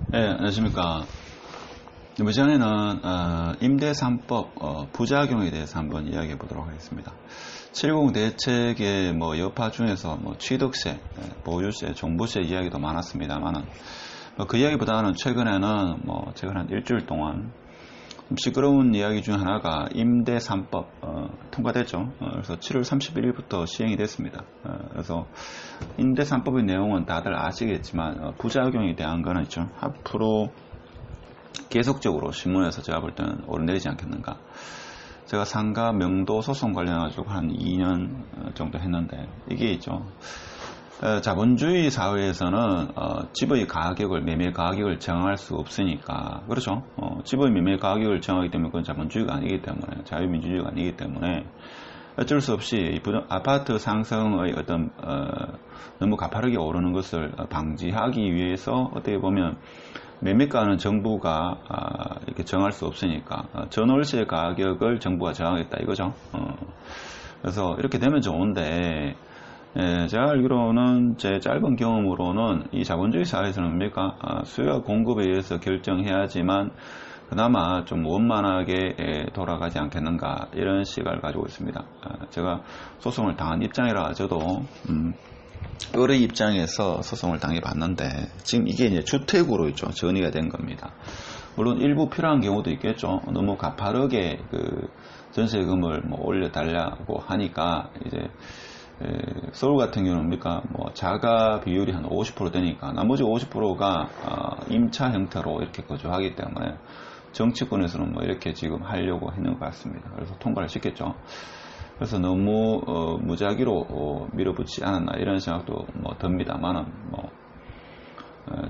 네, 안녕하십니까. 이번 시간에는 임대 3법 부작용에 대해서 한번 이야기해 보도록 하겠습니다. 70 대책의 여파 중에서 취득세, 보유세, 종부세 이야기도 많았습니다만은 그 이야기보다는 최근에는 최근 한 일주일 동안 좀 시끄러운 이야기 중 하나가 임대 3법 통과됐죠. 그래서 7월 31일부터 시행이 됐습니다. 그래서 임대 3법의 내용은 다들 아시겠지만 부작용에 대한 거는 있죠. 앞으로 계속적으로 신문에서 제가 볼 때는 오르내리지 않겠는가. 제가 상가 명도 소송 관련해가지고 한 2년 정도 했는데 이게 있죠. 자본주의 사회에서는 집의 가격을, 매매 가격을 정할 수 없으니까, 그렇죠. 집의 매매 가격을 정하기 때문에 그건 자본주의가 아니기 때문에, 자유민주주의가 아니기 때문에 어쩔 수 없이 아파트 상승의 어떤 너무 가파르게 오르는 것을 방지하기 위해서 어떻게 보면 매매가는 정부가 이렇게 정할 수 없으니까 전월세 가격을 정부가 정하겠다 이거죠. 그래서 이렇게 되면 좋은데, 제가 알기로는 제 짧은 경험으로는 이 자본주의 사회에서는 뭡니까? 수요와 공급에 의해서 결정해야지만 그나마 좀 원만하게 돌아가지 않겠는가, 이런 시각을 가지고 있습니다. 제가 소송을 당한 입장이라 저도 의뢰 입장에서 소송을 당해봤는데, 지금 이게 이제 주택으로 있죠. 전이가 된 겁니다. 물론 일부 필요한 경우도 있겠죠. 너무 가파르게 그 전세금을 올려달라고 하니까 이제 서울 같은 경우는 뭡니까? 자가 비율이 한 50% 되니까 나머지 50%가 임차 형태로 이렇게 거주하기 때문에 정치권에서는 이렇게 지금 하려고 했는 것 같습니다. 그래서 통과를 시켰죠. 그래서 너무 무작위로 밀어붙이지 않았나, 이런 생각도 듭니다만은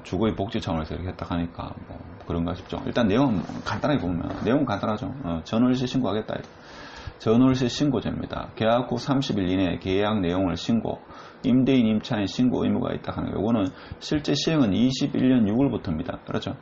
주거의 복지 차원에서 이렇게 했다 하니까 그런가 싶죠. 일단 내용은 간단하게 보면 내용은 간단하죠. 전월세 신고하겠다. 전월세 신고제입니다. 계약 후 30일 이내에 계약 내용을 신고, 임대인 임차인 신고 의무가 있다 하는 거. 이거는 실제 시행은 21년 6월부터입니다. 그렇죠.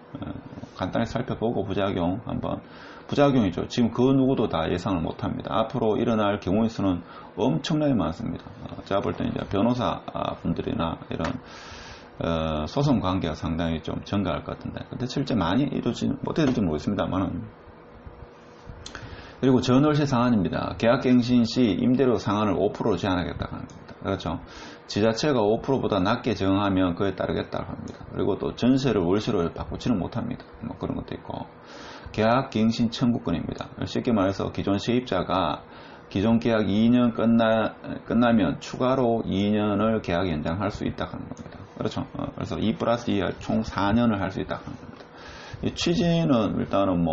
간단히 살펴보고 부작용 한번. 부작용이죠. 지금 그 누구도 다 예상을 못합니다. 앞으로 일어날 경우의 수는 엄청나게 많습니다. 제가 볼 때는 이제 변호사 분들이나 이런 소송 관계가 상당히 좀 증가할 것 같은데, 근데 실제 많이 이루지 못해질지 모르겠습니다만은. 그리고 전월세 상한입니다. 계약갱신 시 임대료 상한을 5%로 제한하겠다고 합니다. 그렇죠. 지자체가 5%보다 낮게 정하면 그에 따르겠다고 합니다. 그리고 또 전세를 월세로 바꾸지는 못합니다. 그런 것도 있고. 계약갱신 청구권입니다. 쉽게 말해서 기존 세입자가 기존 계약 2년 끝나면 추가로 2년을 계약 연장할 수 있다고 하는 겁니다. 그렇죠. 그래서 2+2할 총 4년을 할 수 있다고 하는 겁니다. 이 취지는 일단은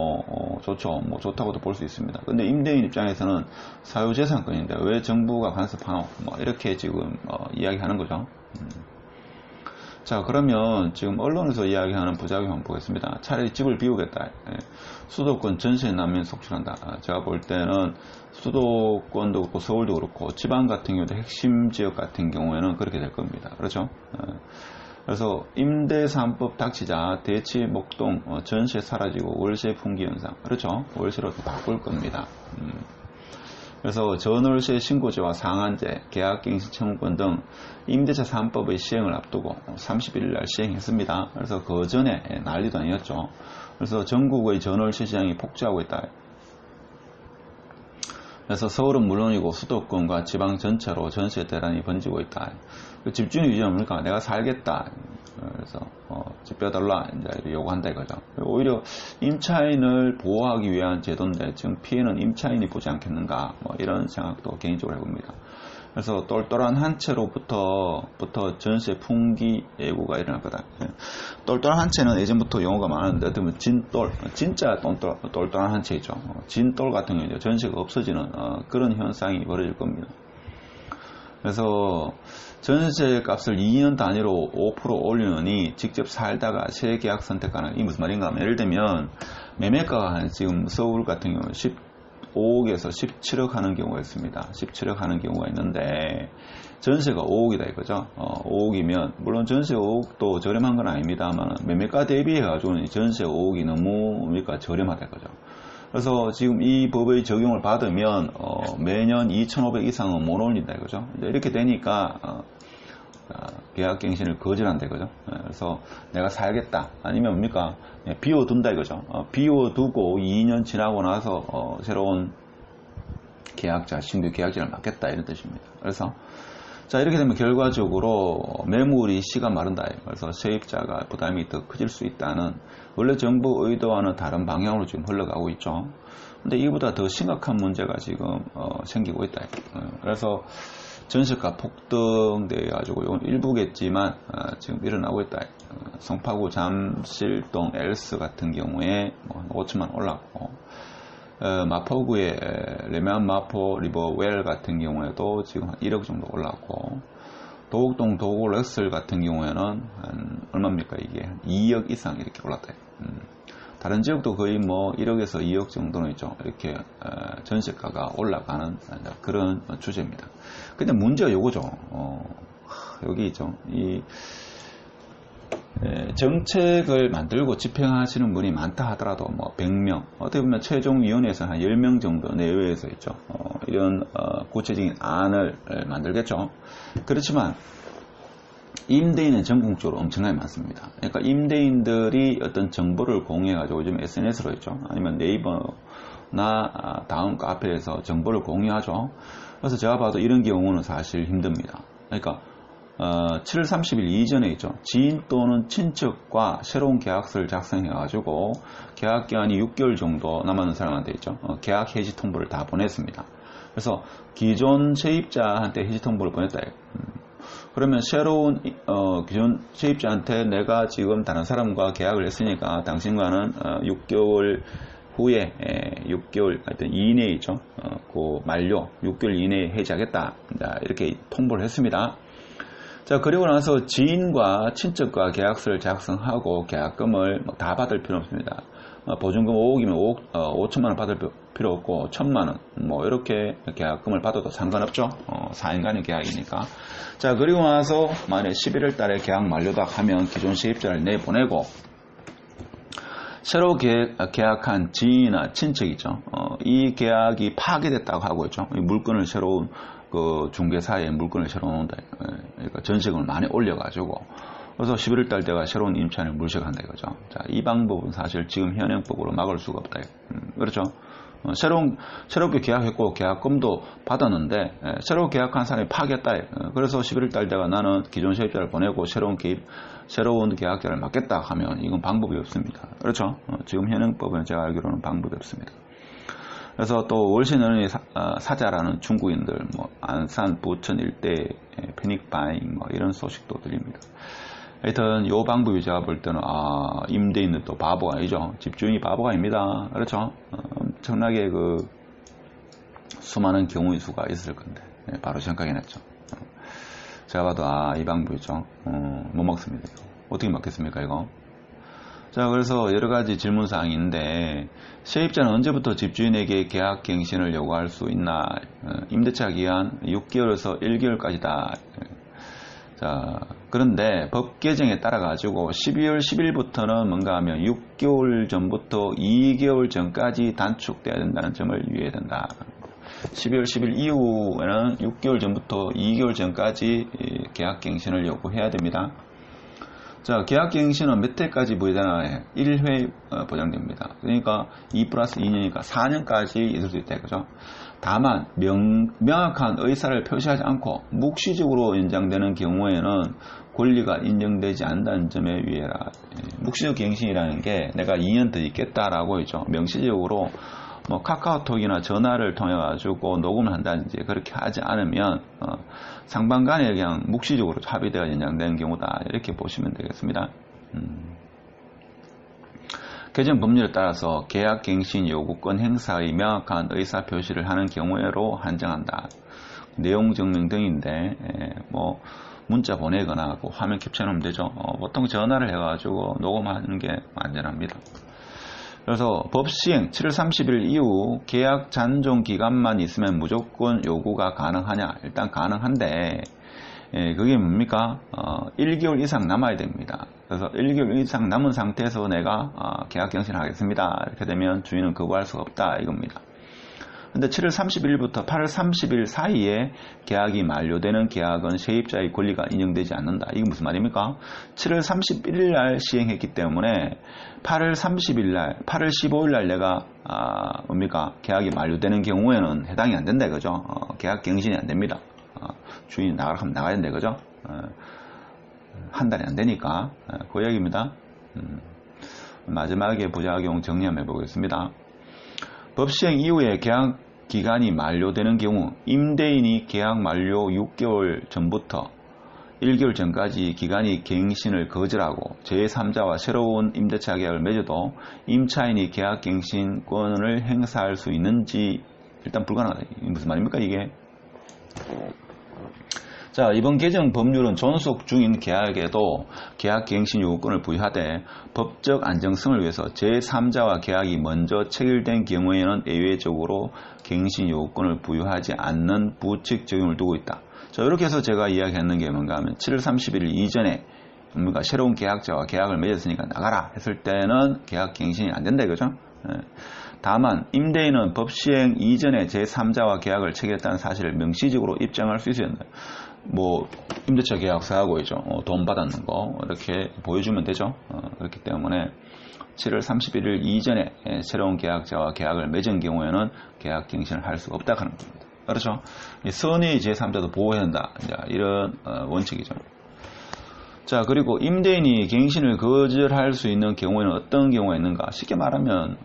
좋죠. 좋다고도 볼 수 있습니다. 근데 임대인 입장에서는 사유재산권인데 왜 정부가 간섭하노? 이렇게 지금 이야기하는 거죠. 자, 그러면 지금 언론에서 이야기하는 부작용 한번 보겠습니다. 차라리 집을 비우겠다. 수도권 전세 난민 속출한다. 제가 볼 때는 수도권도 그렇고 서울도 그렇고 지방 같은 경우도 핵심 지역 같은 경우에는 그렇게 될 겁니다. 그렇죠? 그래서 임대 3법 닥치자 대치 목동 전세 사라지고 월세 풍기 현상. 그렇죠? 월세로 바꿀 겁니다. 그래서 전월세 신고제와 상한제, 계약갱신 청구권 등 임대차 3법의 시행을 앞두고 31일 날 시행했습니다. 그래서 그 전에 난리도 아니었죠. 그래서 전국의 전월세 시장이 폭주하고 있다. 그래서 서울은 물론이고 수도권과 지방 전체로 전세 대란이 번지고 있다. 집주인 위주는 뭡니까? 내가 살겠다. 그래서 집 빼달라 이제 요구한다 이거죠. 오히려 임차인을 보호하기 위한 제도인데 지금 피해는 임차인이 보지 않겠는가, 이런 생각도 개인적으로 해봅니다. 그래서 똘똘한 한 채로부터 전세 풍기 예고가 일어날 거다. 똘똘한 한 채는 예전부터 용어가 많은데 어떻게 보면 진짜 똘똘한 한 채이죠. 진똘 같은 경우는 전세가 없어지는 그런 현상이 벌어질 겁니다. 그래서 전세 값을 2년 단위로 5% 올리느니 직접 살다가 새 계약 선택하는, 이 무슨 말인가 하면, 예를 들면 매매가가 지금 서울 같은 경우는 15억에서 17억 하는 경우가 있습니다. 17억 하는 경우가 있는데 전세가 5억이다 이거죠. 5억이면 물론 전세 5억도 저렴한 건 아닙니다만 매매가 대비해 가지고는 전세 5억이 너무 뭡니까 저렴하다 이거죠. 그래서 지금 이 법의 적용을 받으면 매년 2,500 이상은 못 올린다 이거죠. 이제 이렇게 되니까 계약갱신을 거절한다 이거죠. 그래서 내가 사야겠다 아니면 뭡니까 비워둔다 이거죠. 비워두고 2년 지나고 나서 새로운 계약자, 신규 계약자를 맡겠다 이런 뜻입니다. 그래서 자 이렇게 되면 결과적으로 매물이 씨가 마른다. 그래서 세입자가 부담이 더 커질 수 있다는 원래 정부 의도와는 다른 방향으로 지금 흘러가고 있죠. 근데 이보다 더 심각한 문제가 지금 생기고 있다. 그래서 전세가 폭등돼 가지고 이건 일부겠지만 지금 일어나고 있다. 성파구 잠실동 엘스 같은 경우에 뭐 5천만 올랐고 마포구의 레미안 마포 리버웰 같은 경우에도 지금 한 1억 정도 올랐고 도곡동 도곡렉슬 같은 경우에는 한 얼마입니까 이게 한 2억 이상 이렇게 올랐다. 다른 지역도 거의 뭐 1억에서 2억 정도는 있죠. 이렇게 전세가가 올라가는 그런 추세입니다. 근데 문제가 요거죠. 여기 있죠. 이 정책을 만들고 집행하시는 분이 많다 하더라도 뭐 100명, 어떻게 보면 최종위원회에서 한 10명 정도 내외에서 있죠. 이런 구체적인 안을 만들겠죠. 그렇지만 임대인은 전국적으로 엄청나게 많습니다. 그러니까 임대인들이 어떤 정보를 공유해가지고 요즘 SNS로 있죠. 아니면 네이버나 다음 카페에서 정보를 공유하죠. 그래서 제가 봐도 이런 경우는 사실 힘듭니다. 그러니까 7월 30일 이전에 있죠. 지인 또는 친척과 새로운 계약서를 작성해가지고 계약기한이 6개월 정도 남았는 사람한테 있죠. 계약 해지 통보를 다 보냈습니다. 그래서 기존 세입자한테 해지 통보를 보냈다. 그러면 새로운 기존 세입자한테 내가 지금 다른 사람과 계약을 했으니까 당신과는 6개월 후에 6개월 하여튼 이내에 있죠. 그 만료 6개월 이내에 해지하겠다. 이렇게 통보를 했습니다. 자, 그리고 나서 지인과 친척과 계약서를 작성하고 계약금을 다 받을 필요 없습니다. 보증금 5억이면 5천만 원 받을 필요 없고 1,000만 원 뭐 이렇게 계약금을 받아도 상관없죠. 4년간의 계약이니까. 자, 그리고 나서 만약 11월 달에 계약 만료다 하면 기존 세입자를 내보내고 새로 계약한 지인이나 친척이죠. 이 계약이 파기됐다고 하고 있죠. 이 물건을 새로운 그 중개사에 물건을 새로 놓는다. 그러니까 전세금을 많이 올려가지고 그래서 11월 달 때가 새로운 임차인을 물색한다 이거죠. 자, 이 방법은 사실 지금 현행법으로 막을 수가 없다. 그렇죠. 새롭게 계약했고 계약금도 받았는데 새로 계약한 사람이 파겠다. 그래서 11월 달 때가 나는 기존 세입자를 보내고 새로운 계약자를 맡겠다 하면 이건 방법이 없습니다. 그렇죠. 지금 현행법은 제가 알기로는 방법이 없습니다. 그래서 또 월세너는 사자라는 중국인들, 뭐 안산, 부천 일대 패닉바잉 뭐 이런 소식도 들립니다. 하여튼 요 방법이 제가 볼 때는 임대인들도 바보가 아니죠. 집주인이 바보가 아닙니다. 그렇죠. 엄청나게 그 수많은 경우의 수가 있을 건데 바로 생각이 났죠. 제가 봐도 이 방법이죠. 못 먹습니다. 어떻게 먹겠습니까 이거? 자, 그래서 여러 가지 질문 사항인데 세입자는 언제부터 집주인에게 계약갱신을 요구할 수 있나? 임대차 기한 6개월에서 1개월까지다. 자, 그런데 법 개정에 따라 가지고 12월 10일부터는 뭔가 하면 6개월 전부터 2개월 전까지 단축돼야 된다는 점을 유의해야 된다. 12월 10일 이후에는 6개월 전부터 2개월 전까지 계약갱신을 요구해야 됩니다. 자, 계약갱신은 몇 회까지 보장되나? 1회 보장됩니다. 그러니까 2+2년이니까 4년까지 있을 수 있다 이거죠. 다만 명확한 의사를 표시하지 않고 묵시적으로 연장되는 경우에는 권리가 인정되지 않는다는 점에 유의해라. 묵시적 갱신이라는 게 내가 2년 더 있겠다라고 있죠. 명시적으로 뭐 카카오톡이나 전화를 통해 가지고 녹음을 한다든지 그렇게 하지 않으면 상반간에 그냥 묵시적으로 합의되어 연장되는 경우다 이렇게 보시면 되겠습니다. 개정 법률에 따라서 계약갱신 요구권 행사의 명확한 의사표시를 하는 경우에로 한정한다. 내용 증명 등인데 뭐 문자 보내거나 화면 캡처하면 되죠. 보통 전화를 해가지고 녹음하는 게 안전합니다. 그래서 법 시행 7월 30일 이후 계약 잔존 기간만 있으면 무조건 요구가 가능하냐? 일단 가능한데 그게 뭡니까? 1개월 이상 남아야 됩니다. 그래서 1개월 이상 남은 상태에서 내가 계약 갱신을 하겠습니다. 이렇게 되면 주인은 거부할 수가 없다 이겁니다. 근데 7월 31일부터 8월 30일 사이에 계약이 만료되는 계약은 세입자의 권리가 인정되지 않는다. 이게 무슨 말입니까? 7월 31일 날 시행했기 때문에 8월 30일 날, 8월 15일 날 내가 뭡니까? 계약이 만료되는 경우에는 해당이 안 된다 이거죠. 계약 갱신이 안 됩니다. 주인이 나가라 하면 나가야 된다 이거죠. 한 달이 안 되니까 그 얘기입니다. 마지막에 부작용 정리 한번 해보겠습니다. 법 시행 이후에 계약 기간이 만료되는 경우 임대인이 계약 만료 6개월 전부터 1개월 전까지 기간이 갱신을 거절하고 제3자와 새로운 임대차 계약을 맺어도 임차인이 계약 갱신권을 행사할 수 있는지 일단 불가능하다. 무슨 말입니까 이게? 자, 이번 개정 법률은 존속 중인 계약에도 계약 갱신 요구권을 부여하되 법적 안정성을 위해서 제3자와 계약이 먼저 체결된 경우에는 예외적으로 갱신 요구권을 부여하지 않는 부칙 적용을 두고 있다. 자, 이렇게 해서 제가 이야기했는 게 뭔가 하면 7월 31일 이전에 뭔가 새로운 계약자와 계약을 맺었으니까 나가라 했을 때는 계약 갱신이 안 된다 이거죠. 다만 임대인은 법 시행 이전에 제3자와 계약을 체결했다는 사실을 명시적으로 입증할 수 있어야 된다. 뭐 임대차 계약서하고 돈 받았는 거 이렇게 보여주면 되죠. 그렇기 때문에 7월 31일 이전에 새로운 계약자와 계약을 맺은 경우에는 계약 갱신을 할 수 없다 하는 겁니다. 그렇죠? 선의 제3자도 보호해야 한다. 이런 원칙이죠. 자, 그리고 임대인이 갱신을 거절할 수 있는 경우에는 어떤 경우가 있는가? 쉽게 말하면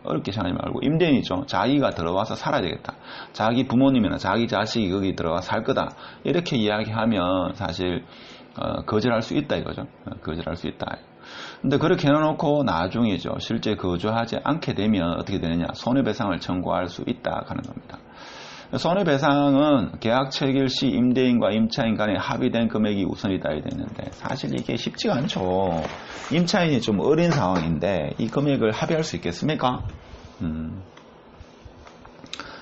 어렵게 생각하지 말고 임대인이죠. 자기가 들어와서 살아야 되겠다. 자기 부모님이나 자기 자식이 거기 들어와 살 거다. 이렇게 이야기하면 사실 거절할 수 있다 이거죠. 거절할 수 있다. 근데 그렇게 해놓고 나중이죠. 실제 거주하지 않게 되면 어떻게 되느냐? 손해배상을 청구할 수 있다 하는 겁니다. 손해배상은 계약 체결 시 임대인과 임차인 간에 합의된 금액이 우선이다 해야 되는데 사실 이게 쉽지가 않죠. 임차인이 좀 어린 상황인데 이 금액을 합의할 수 있겠습니까?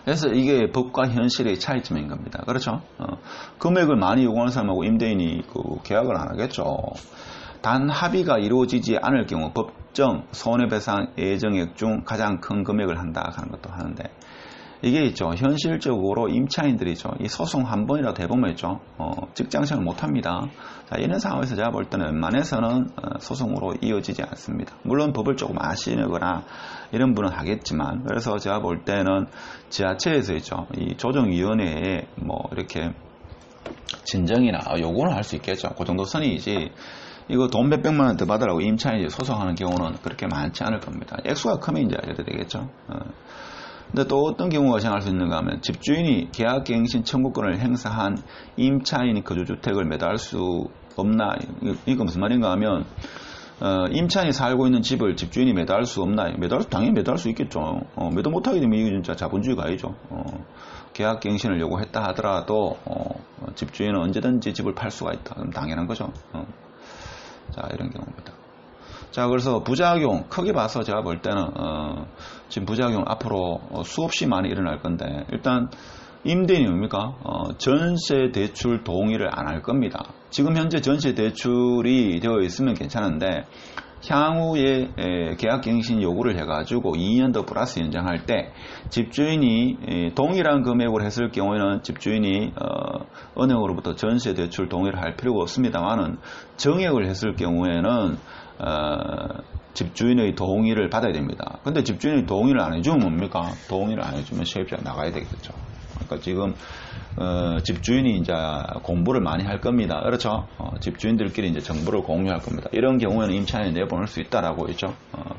그래서 이게 법과 현실의 차이점인 겁니다. 그렇죠? 금액을 많이 요구하는 사람하고 임대인이 계약을 안 하겠죠. 단 합의가 이루어지지 않을 경우 법정 손해배상 예정액 중 가장 큰 금액을 한다 하는 것도 하는데 이게 있죠. 현실적으로 임차인들이죠. 이 소송 한 번이라도 해보면 있죠. 직장생활 못합니다. 자, 이런 상황에서 제가 볼 때는 웬만해서는 소송으로 이어지지 않습니다. 물론 법을 조금 아시거나 이런 분은 하겠지만 그래서 제가 볼 때는 지자체에서 있죠. 이 조정위원회에 뭐 이렇게 진정이나 요구는 할 수 있겠죠. 그 정도 선이지. 이거 돈 몇백만 원 더 받으라고 임차인이 소송하는 경우는 그렇게 많지 않을 겁니다. 액수가 크면 이제 이래도 되겠죠. 근데 또 어떤 경우가 생각할 수 있는가 하면 집주인이 계약갱신 청구권을 행사한 임차인이 거주주택을 매도할 수 없나? 이거 무슨 말인가 하면 임차인이 살고 있는 집을 집주인이 매도할 수 없나? 당연히 매도할 수 있겠죠. 매도 못하게 되면 이게 진짜 자본주의 가해죠. 계약갱신을 요구했다 하더라도 집주인은 언제든지 집을 팔 수가 있다. 그럼 당연한 거죠. 자, 이런 경우입니다. 자, 그래서 부작용 크게 봐서 제가 볼 때는 지금 부작용 앞으로 수없이 많이 일어날 건데 일단 임대인이 뭡니까? 전세 대출 동의를 안 할 겁니다. 지금 현재 전세 대출이 되어 있으면 괜찮은데 향후에 계약갱신 요구를 해가지고 2년 더 플러스 연장할 때 집주인이 동일한 금액으로 했을 경우에는 집주인이 은행으로부터 전세 대출 동의를 할 필요가 없습니다만은 정액을 했을 경우에는 집주인의 동의를 받아야 됩니다. 근데 집주인이 동의를 안 해주면 뭡니까? 동의를 안 해주면 세입자가 나가야 되겠죠. 그러니까 지금 집주인이 이제 공부를 많이 할 겁니다. 그렇죠? 집주인들끼리 이제 정보를 공유할 겁니다. 이런 경우에는 임차인이 내보낼 수 있다라고 했죠.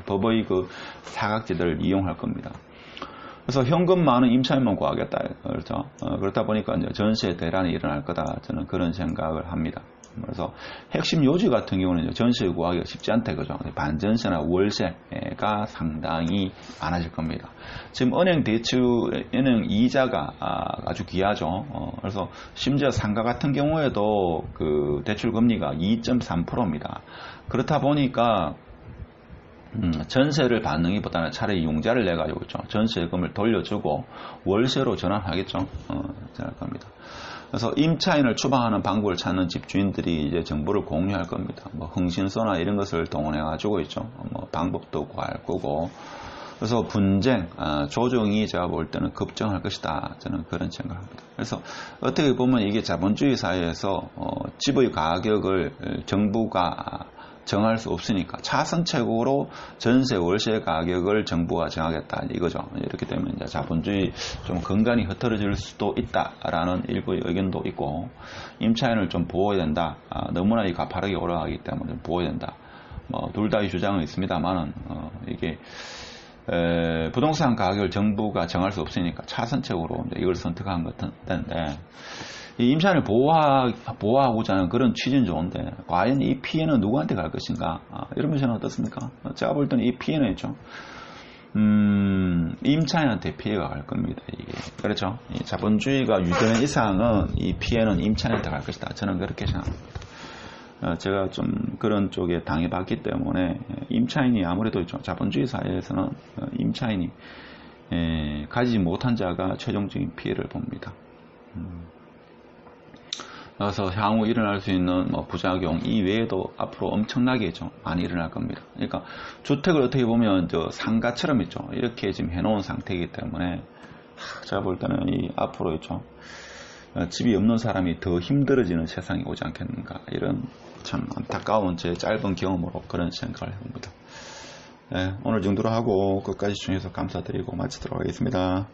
법의 그 사각지대를 이용할 겁니다. 그래서 현금 많은 임차인만 구하겠다. 그렇죠? 그렇다 보니까 이제 전세 대란이 일어날 거다. 저는 그런 생각을 합니다. 그래서 핵심 요지 같은 경우는 전세 구하기가 쉽지 않다. 그죠? 반전세나 월세가 상당히 많아질 겁니다. 지금 은행 이자가 아주 귀하죠. 그래서 심지어 상가 같은 경우에도 그 대출 금리가 2.3%입니다. 그렇다 보니까 전세를 받는 것보다는 차라리 융자를 내가지고 있죠. 전세금을 돌려주고 월세로 전환하겠죠. 전할 겁니다. 그래서 임차인을 추방하는 방법을 찾는 집주인들이 이제 정보를 공유할 겁니다. 뭐 흥신소나 이런 것을 동원해가지고 있죠. 뭐 방법도 구할 거고. 그래서 분쟁, 조정이 제가 볼 때는 급증할 것이다. 저는 그런 생각합니다. 그래서 어떻게 보면 이게 자본주의 사회에서 집의 가격을 정부가 정할 수 없으니까 차선책으로 전세 월세 가격을 정부가 정하겠다 이거죠. 이렇게 되면 이제 자본주의 좀 건강이 흐트러질 수도 있다라는 일부의 의견도 있고, 임차인을 좀 보호해야 된다. 너무나 이 가파르게 올라가기 때문에 좀 보호해야 된다. 뭐 둘 다의 주장은 있습니다만은 이게 부동산 가격을 정부가 정할 수 없으니까 차선책으로 이제 이걸 선택한 것 같은데, 이 임차인을 보호하고자 하는 그런 취지는 좋은데, 과연 이 피해는 누구한테 갈 것인가? 이런 것은 어떻습니까? 제가 볼 때는 이 피해는 있죠. 임차인한테 피해가 갈 겁니다. 이게. 그렇죠? 이 자본주의가 유지되는 이상은 이 피해는 임차인한테 갈 것이다. 저는 그렇게 생각합니다. 제가 좀 그런 쪽에 당해봤기 때문에, 임차인이 아무래도 있죠. 자본주의 사회에서는 임차인이 가지지 못한 자가 최종적인 피해를 봅니다. 그래서 향후 일어날 수 있는 부작용 이외에도 앞으로 엄청나게 좀 많이 일어날 겁니다. 그러니까 주택을 어떻게 보면 상가처럼 있죠. 이렇게 지금 해놓은 상태이기 때문에 제가 볼 때는 이 앞으로 있죠. 집이 없는 사람이 더 힘들어지는 세상이 오지 않겠는가, 이런 참 안타까운 제 짧은 경험으로 그런 생각을 해봅니다. 네, 오늘 정도로 하고 끝까지 시청해주셔서 감사드리고 마치도록 하겠습니다.